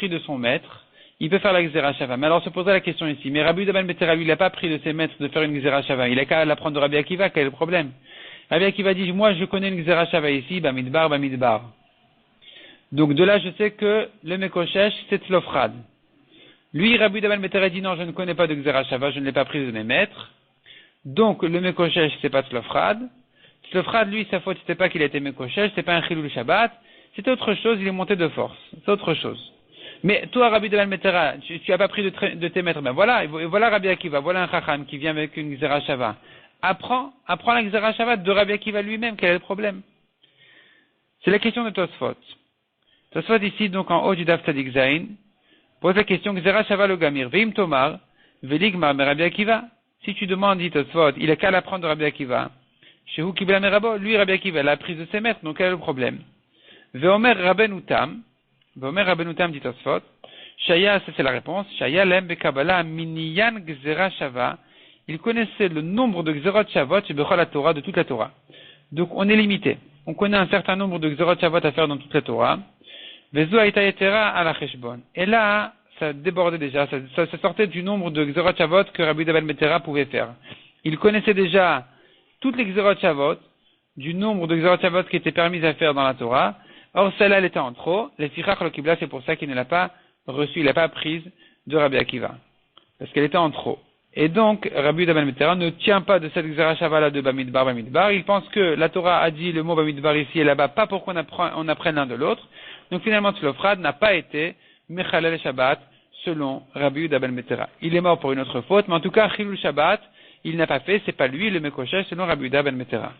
de son maître, il peut faire la Xerashava. Mais alors se poserait la question ici, mais Rabbi Yehuda ben Betera, lui, il n'a pas pris de ses maîtres de faire une Xerashava, il a qu'à l'apprendre de Rabbi Akiva, quel est le problème? Rabbi Akiva dit, moi je connais une Xerashava ici, Bamidbar. Donc de là je sais que le Mekoshesh c'est Tzlofrad. Lui, Rabbi Yehuda ben Betera dit non, je ne connais pas de Xerashava, je ne l'ai pas prise de mes maîtres. Donc le Mekoshesh c'est pas Tzlofrad. Tzlofrad, lui, sa faute, c'était pas qu'il a été Mekoshesh, c'était pas un Chilul Shabbat, c'était autre chose, il est monté de force. C'est autre chose. Mais toi, Rabbi Yehuda ben Betera, tu as pas pris de tes maîtres. Ben voilà, Rabbi Akiva, voilà un Chacham qui vient avec une Xerashava. Apprends la Xerashava de Rabbi Akiva lui-même, quel est le problème? C'est la question de Tosfot. Tosfot ici, donc en haut du Daf Tzadik Zayin, pose la question Xerashava lo Gamir, Veim Tomar, Veligmar me Rabbi Akiva. Si tu demandes, dit Tosfot, il a qu'à l'apprendre de Rabbi Akiva. Chez Hu Kibla Merabo, lui Rabbi Akiva l'a prise de ses maîtres, donc quel est le problème? Veomer Rabbeinu Tam dit Tosfot, Shaya, c'est la réponse, Shaya lem bekabala miniyan gzera shava, il connaissait le nombre de gzerot shavot chez Bechol la Torah, de toute la Torah. Donc on est limité, on connaît un certain nombre de gzerot shavot à faire dans toute la Torah, Vezu aita yetera ala cheshbon, et là, ça débordait déjà, ça sortait du nombre de gzerot shavot que Rabbi Yehuda ben Betera pouvait faire. Il connaissait déjà toutes les Xerot Shavot, du nombre de Xerot Shavot qui étaient permises à faire dans la Torah. Or, celle-là, elle était en trop. Les Fichach le Kibla, c'est pour ça qu'il ne l'a pas reçue, il l'a pas prise de Rabbi Akiva. Parce qu'elle était en trop. Et donc, Rabbi Yehuda ben Betera ne tient pas de cette Xerashava-là de Bamidbar. Il pense que la Torah a dit le mot Bamidbar ici et là-bas, pas pour qu'on apprenne l'un de l'autre. Donc, finalement, Tzlofrad n'a pas été Mechalel Shabbat, selon Rabbi Yehuda ben Betera. Il est mort pour une autre faute, mais en tout cas, Chilul Shabbat, il n'a pas fait, c'est pas lui le Mekoshesh selon Rabbi Yehuda ben Betera.